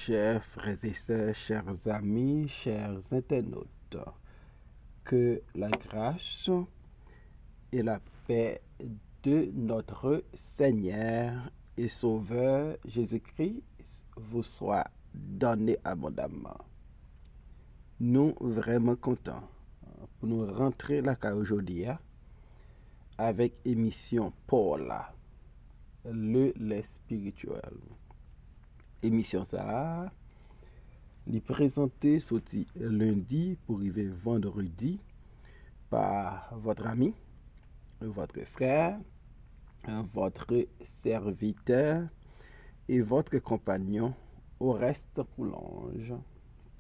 Chers frères et sœurs, chers amis, chers internautes, que la grâce et la paix de notre Seigneur et Sauveur Jésus-Christ vous soient données abondamment. Nous vraiment contents pour nous rentrer là aujourd'hui avec émission Paula, le lait spirituel. Émission ça, les présenter sorti lundi pour arriver vendredi par votre ami, votre frère, votre serviteur et votre compagnon au reste Coulange,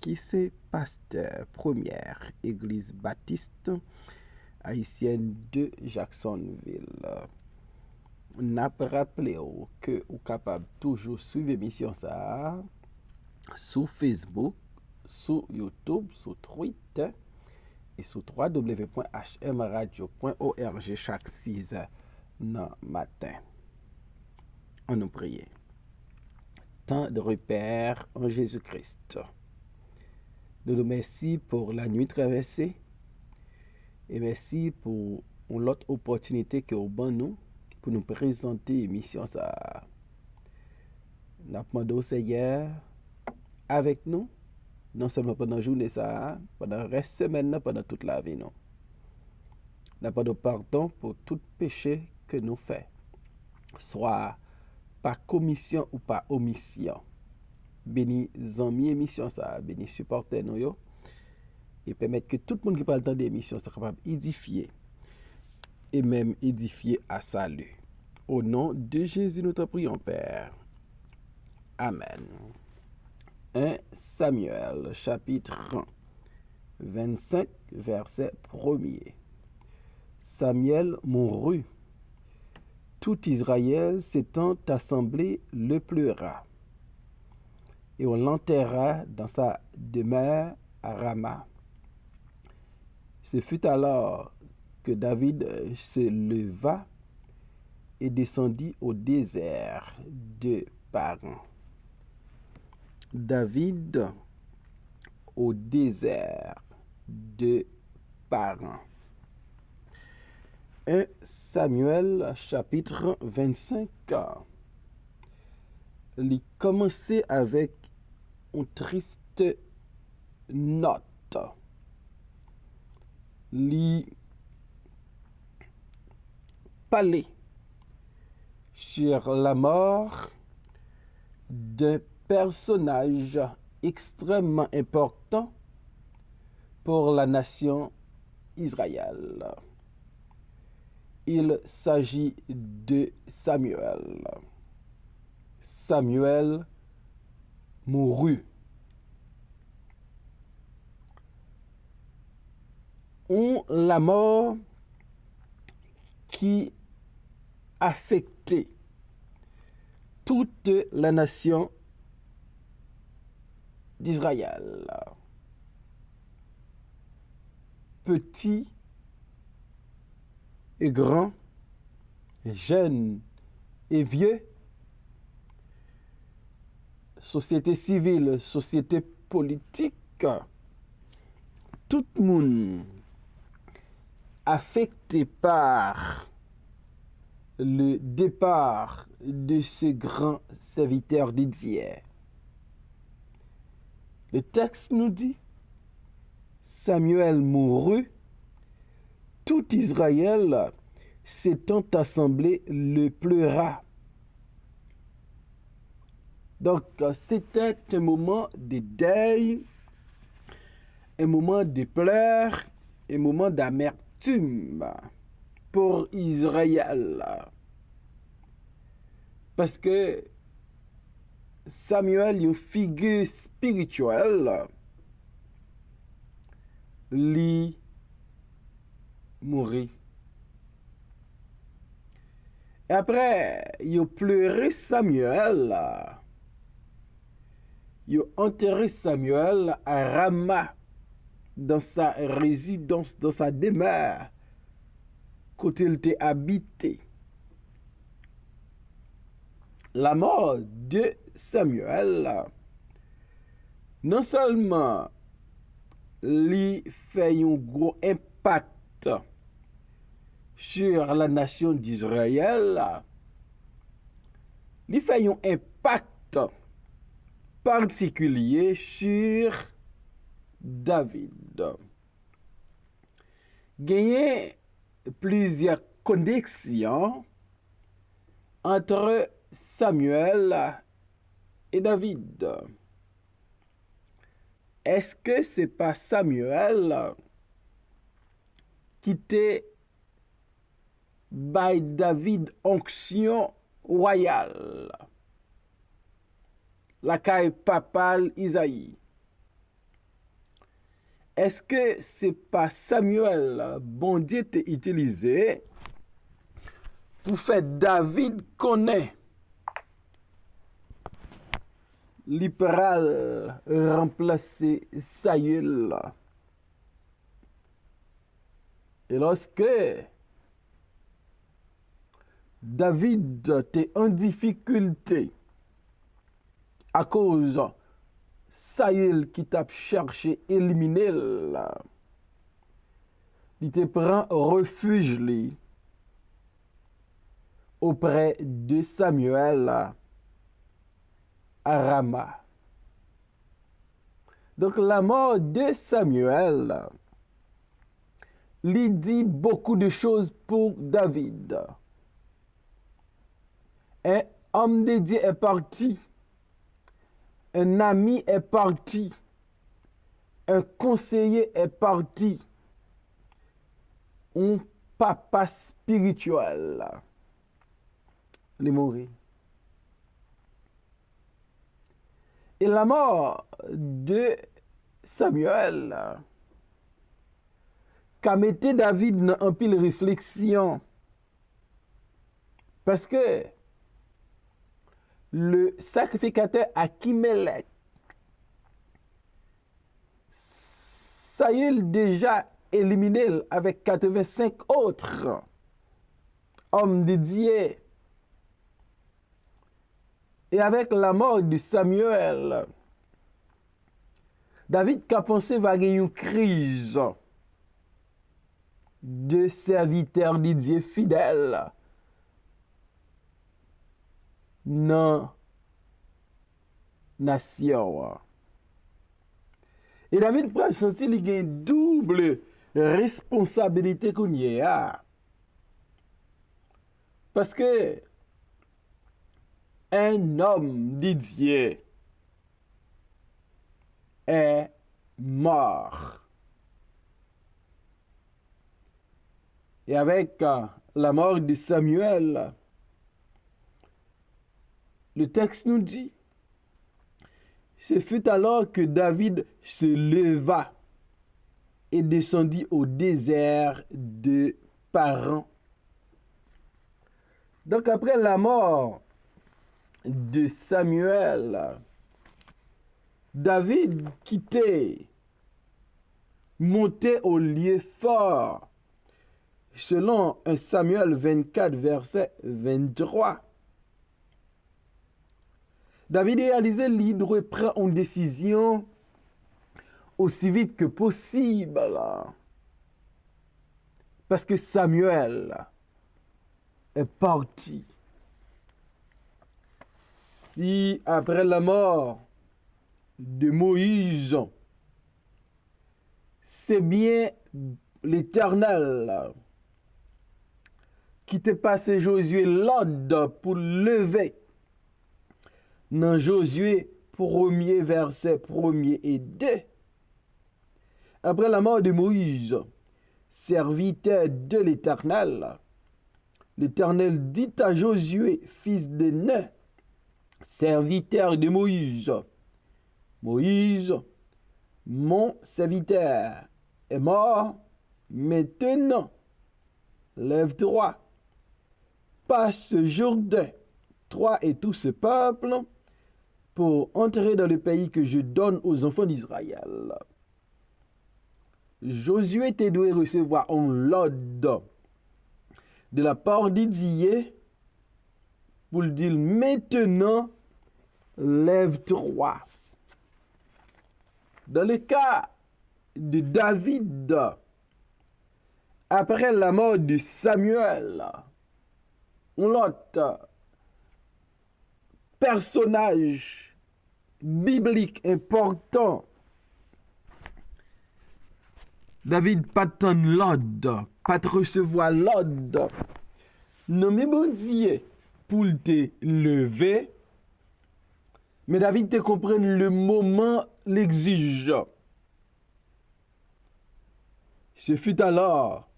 qui c'est pasteur première église baptiste haïtienne de Jacksonville. N'a pas rappelé que vous capable toujours suivre l'émission ça sur Facebook, sur YouTube, sur Twitter et sur www.hmradio.org chaque 6 heures dans matin. On nous prie. Tant de repères en Jésus-Christ. Nous nous remercions pour la nuit traversée et merci pour l'autre opportunité que vous donnez nous pour nous présenter l'émission ça. Nous demandons au Seigneur avec nous, non seulement pendant la journée ça, pendant le reste de la semaine, pendant toute la vie. Nous demandons pardon pour tout péché que nous faisons, soit par commission ou par omission. Bénis amis émission ça, bénis supporter nous yo, et permettre que tout le monde qui parle de l'émission soit capable d'édifier et même édifier à salut. Au nom de Jésus, nous te prions, Père. Amen. 1 Samuel, chapitre 25, verset 1er. Samuel mourut. Tout Israël s'étant assemblé le pleura. Et on l'enterra dans sa demeure à Rama. Ce fut alors que David se leva et descendit au désert de Paran. David au désert de Paran. 1 Samuel chapitre 25. Il commençait avec une triste note. Il parlait sur la mort d'un personnage extrêmement important pour la nation Israël. Il s'agit de Samuel. Samuel mourut. La mort qui affectait toute la nation d'Israël. Petits et grands, jeunes et vieux, société civile, société politique, tout le monde affecté par le départ de ce grand serviteur de Dieu. Le texte nous dit, Samuel mourut, tout Israël s'étant assemblé le pleura. Donc c'était un moment de deuil, un moment de pleurs, un moment d'amertume pour Israël. Parce que Samuel est une figure spirituelle. Il mourit. Et après, il a pleuré Samuel. Il a enterré Samuel à Rama, dans sa résidence, dans sa demeure, côté il était habité. La mort de Samuel non seulement li fait un gros impact sur la nation d'Israël, li fait un impact particulier sur David. Gagné plusieurs connexions entre Samuel et David. Est-ce que c'est pas Samuel qui était by David onction royale? La caille papale Isaïe. Est-ce que c'est pas Samuel, bon Dieu t'a utilisé pour faire David connaître l'ipral remplacer Saül? Et lorsque David était en difficulté à cause Saül qui t'a cherché éliminer là, il te prend refuge li, auprès de Samuel à Rama. Donc la mort de Samuel lui dit beaucoup de choses pour David. Un homme de Dieu est parti. Un ami est parti. Un conseiller est parti. Un papa spirituel est mort. Et la mort de Samuel qu'a metté David dans un pile réflexion. Parce que le sacrificateur Achimelech, Saül déjà éliminé avec 85 autres hommes de Dieu. Et avec la mort de Samuel, David a pensé va gagner une crise de serviteurs de Dieu fidèles. Non, nation. Et David prend senti qu'il a une double responsabilité qu'on y a. Parce que un homme de Dieu est mort. Et avec la mort de Samuel, le texte nous dit, ce fut alors que David se leva et descendit au désert de Paran. Donc après la mort de Samuel, David quittait, montait au lieu fort, selon 1 Samuel 24, verset 23. David réalisait qu'il devrait prendre une décision aussi vite que possible. Parce que Samuel est parti. Si après la mort de Moïse, c'est bien l'Éternel qui te passe Josué l'ordre pour lever dans Josué 1er verset 1er et 2. Après la mort de Moïse, serviteur de l'Éternel, l'Éternel dit à Josué, fils de Nun, serviteur de Moïse, Moïse, mon serviteur, est mort, maintenant, lève-toi, passe Jourdain, toi et tout ce peuple, pour entrer dans le pays que je donne aux enfants d'Israël. Josué était dû recevoir un ordre de la part de Dieu pour dire maintenant, lève-toi. Dans le cas de David, après la mort de Samuel, un autre personnage biblique important, David pas tant l'ordre, pas recevoir l'ordre, nommé bon Dieu pour te lever, mais David te comprenne le moment l'exige. Ce fut alors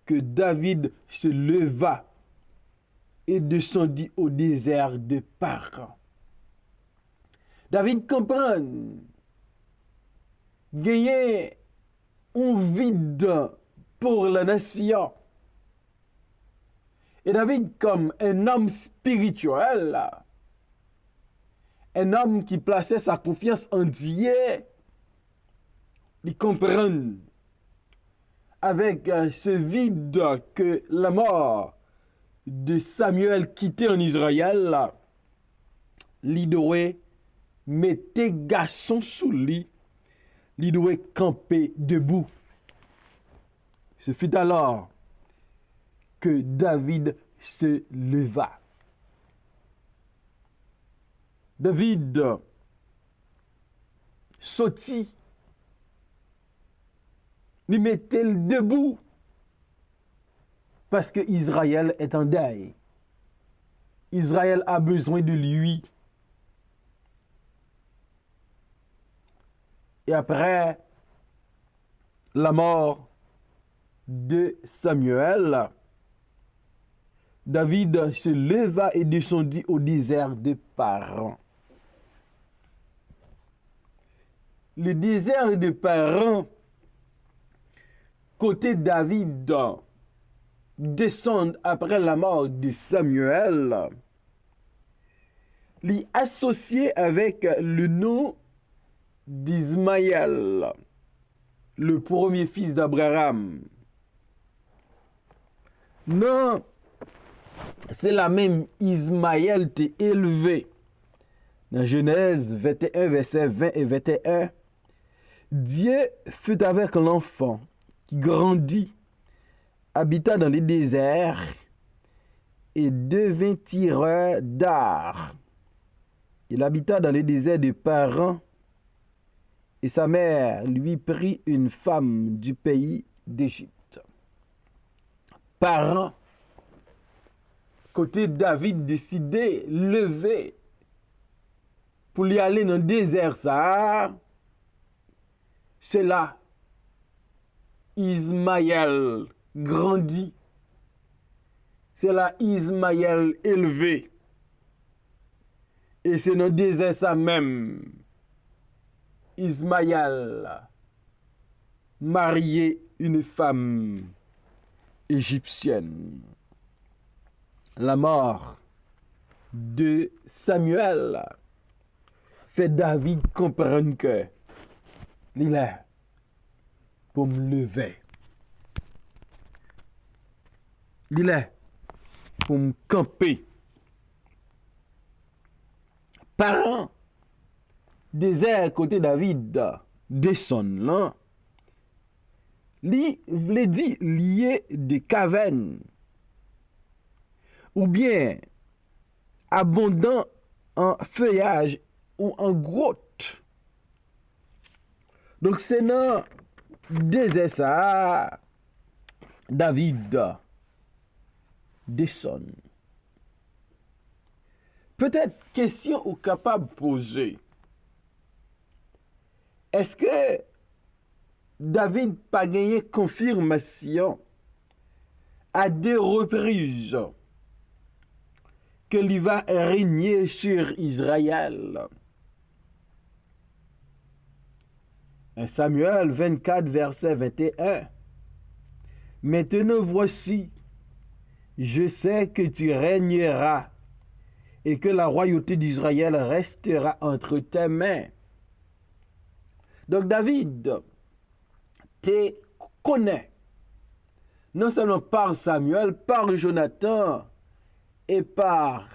que David se leva et descendit au désert de Paran. David comprend gagner un vide pour la nation. Et David, comme un homme spirituel, un homme qui plaçait sa confiance en Dieu, il comprend avec ce vide que la mort de Samuel quitté en Israël, il doit mettre garçon sous lui, il doit camper debout. Ce fut alors que David se leva. David sortit, il mettait debout parce que Israël est en deuil. Israël a besoin de lui. Et après la mort de Samuel, David se leva et descendit au désert de Paran. Le désert de Paran, côté David, descend après la mort de Samuel, l'y associé avec le nom d'Ismaël, le premier fils d'Abraham. Non, c'est la même Ismaël t'est élevé. Dans Genèse 21, versets 20 et 21, Dieu fut avec l'enfant qui grandit, habita dans les déserts et devint tireur d'art. Il habita dans les déserts de Paran et sa mère lui prit une femme du pays d'Égypte. Paran, côté David décidé, levé pour y aller dans le désert, ça, c'est là Ismaël grandit. C'est là Ismaël élevé. Et c'est dans le désert ça même, Ismaël marié une femme égyptienne. La mort de Samuel fait David comprendre que il est pour me lever. Il est pour me camper. Parents, désert côté David, descend là. Li vle dit lié de cavernes ou bien abondant en feuillage ou en grotte. Donc c'est dans désert ça David descend. Peut-être question ou capable poser. Est-ce que David pas gagné confirmation à 2 reprises qu'il va régner sur Israël? En Samuel 24, verset 21. Maintenant voici, je sais que tu régneras et que la royauté d'Israël restera entre tes mains. Donc David te connaît, non seulement par Samuel, par Jonathan et par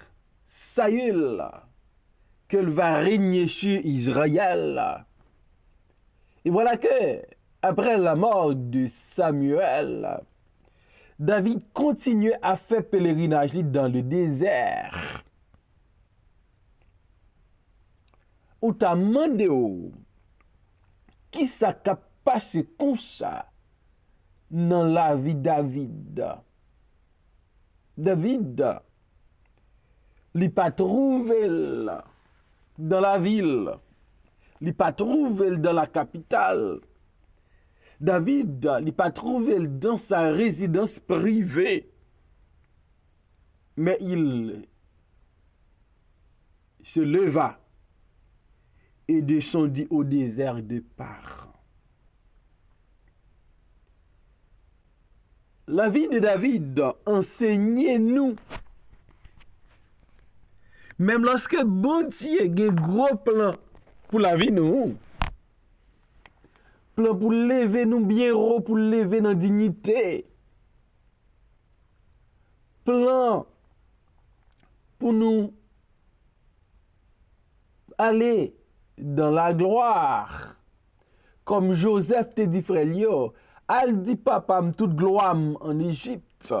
Saül, qu'elle va régner sur Israël. Et voilà que, après la mort de Samuel, David continuait à faire pèlerinage dans le désert. Ou t'as demandé qui ça a passé comme ça dans la vie de David. David, il n'a pas trouvé dans la ville, il n'a pas trouvé dans la capitale. David, il n'a pas trouvé dans sa résidence privée, mais il se leva et descendit au désert de Paran. La vie de David enseignait-nous, même lorsque bon Dieu a un gros plan pour la vie nous, plan pour lever nous bien haut, pour lever dans dignité, plan pour nous aller dans la gloire, comme Joseph te dit frère yo, al dit papa toute gloire en Égypte.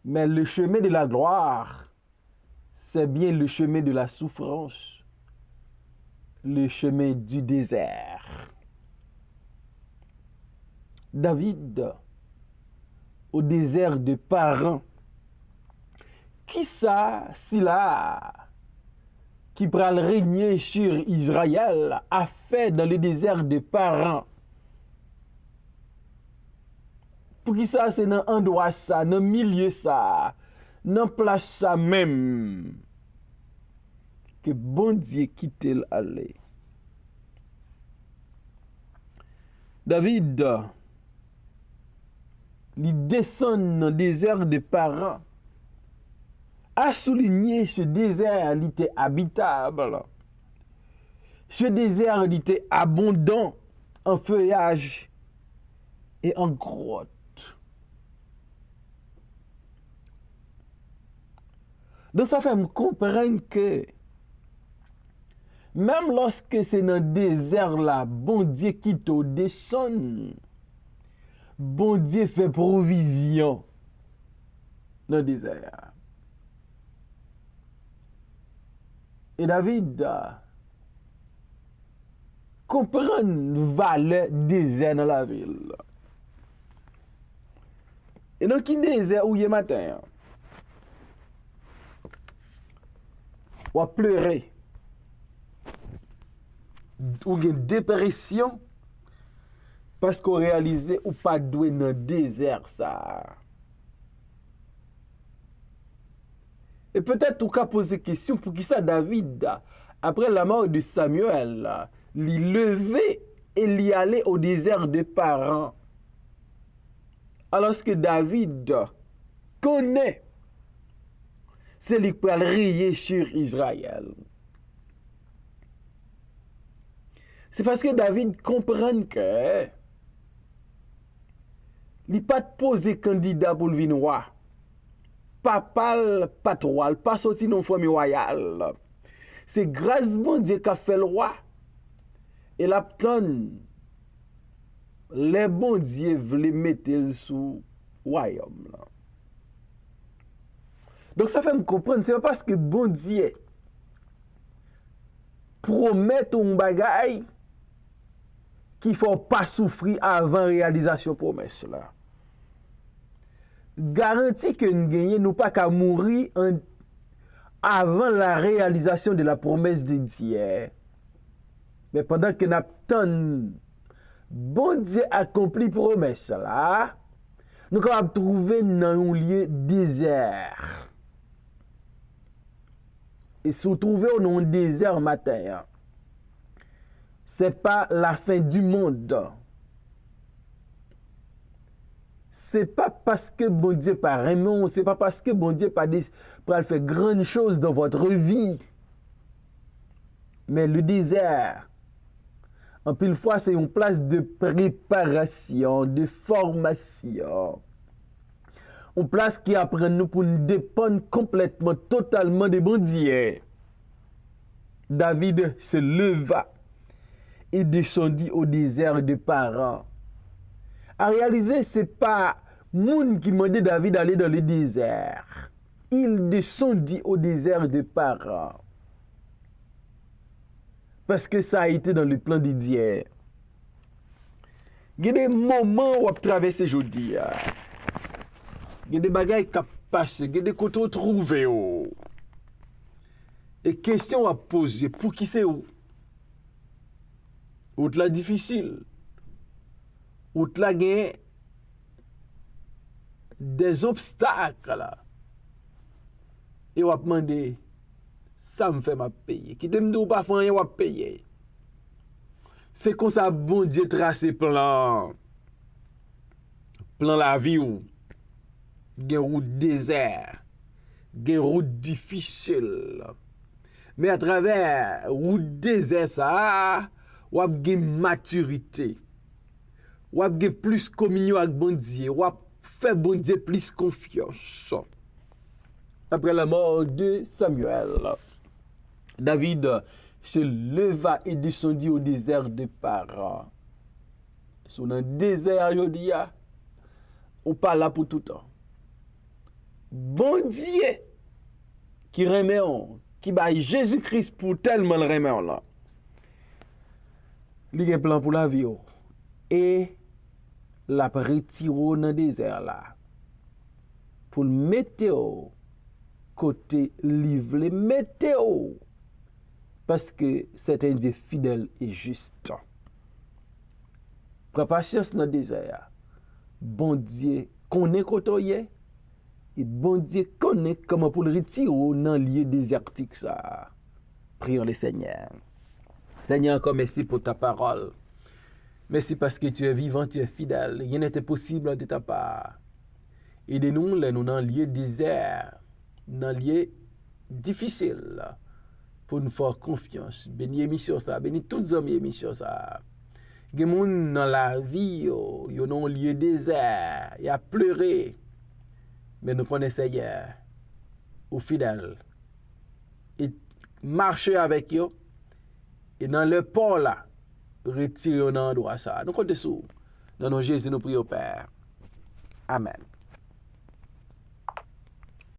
Mais le chemin de la gloire, c'est bien le chemin de la souffrance, le chemin du désert. David, au désert de Paran, qui ça, si là, qui pral régner sur Israël, a fait dans le désert de Paran? Pour qui ça, c'est dans endroit ça, dans milieu ça, dans place ça même, que bon Dieu quitte l'aller. David, il descend dans le désert de Paran, a souligné ce désert, il était habitable. Ce désert, il était abondant en feuillage et en grotte. Donc ça fait me comprendre que même lorsque c'est dans le désert là, bon Dieu qui te descend, bon Dieu fait provision dans le désert. Et David comprend la valeur désert dans la ville. Et dans qui désert où il est matin, ou à pleurer, ou une dépression, parce qu'on réalise ou pas doué dans le désert ça. Et peut-être qu'on peut poser question pour qui ça David, après la mort de Samuel, il levé et il allait au désert de Paran. Alors que David connaît, c'est lui qui peut rayer sur Israël. C'est parce que David comprend que il n'a pas posé candidat pour le vin roi. Pas patrouille, pas sorti dans famille royale. C'est grâce bon Dieu qui a fait le roi. Et l'apton, les bons dieux voulaient mettre sous royaume. Là. Donc ça fait me comprendre, c'est pas parce que bon Dieu promet un bagay qu'il ne faut pas souffrir avant réalisation promesse là. Garantie que nous gagnons, nous pas qu'à mourir avant la réalisation de la promesse de Dieu. Mais pendant que nous attendons, bon Dieu accomplit promesse là, nous allons trouver dans un lieu désert. Et si vous trouvez dans un désert matin, ce n'est pas la fin du monde. C'est pas parce que bon Dieu pas Raymond, c'est pas parce que bon Dieu pas faire grandes choses dans votre vie. Mais le désert, en pile fois, c'est une place de préparation, de formation. Une place qui apprend nous pour nous dépendre complètement, totalement de bon Dieu. David se leva est descendu au désert de Paran. À réaliser, ce n'est pas Moun qui demandait David d'aller dans le désert. Il descendit au désert de Paran. Parce que ça a été dans le plan de Dieu. Il y a des moments où on traverse aujourd'hui. Il y a des bagailles qui passent, il y a des côtés trouvés. Et question à poser, pour qui c'est où? Où là difficile. Où là gagne des obstacles là. Et on va demander, ça me fait ma payer. Qui te me dit pas faire rien, on va payer. C'est comme ça, bon Dieu tracé plan la vie ou. Gen route désert, gen route difficile. Mais à travers route désert ça, ou ap gen maturité. Ou ap gen plus communion avec bon Dieu, ou ap fait bon Dieu plus confiance. Après la mort de Samuel, David se leva et descendit au désert de Paran. Sur un désert aujourd'hui, ou pas là pour tout le temps. Bon Dieu qui remet on, qui baille Jésus-Christ pour tellement le remet on là. Il y a un plan pour la vie et la retire dans le désert là pour le mettre côté livre, le mettre parce que c'est un Dieu fidèle et juste. Prends patience dans le désert. Bon Dieu connaît côté et bon Dieu connaît comment pour le retirer dans le lieu désertique ça. Prions le Seigneur. Seigneur, encore merci pour ta parole. Merci parce que tu es vivant, tu es fidèle. Rien n'était possible de ta part. Aidez-nous, nous dans le lieu désert, dans le lieu difficile, pour nous faire confiance. Bénis l'émission ça, bénis toutes les hommes émission ça. Il y a des gens dans la vie, ils sont dans le lieu désert, ils ont pleuré. Mais nous prenons Seigneur, au fidèle, et marcher avec eux, et dans le port là, retirer dans l'endroit ça. Nous comptons sur. Dans nos Jésus, nous prions Père. Amen.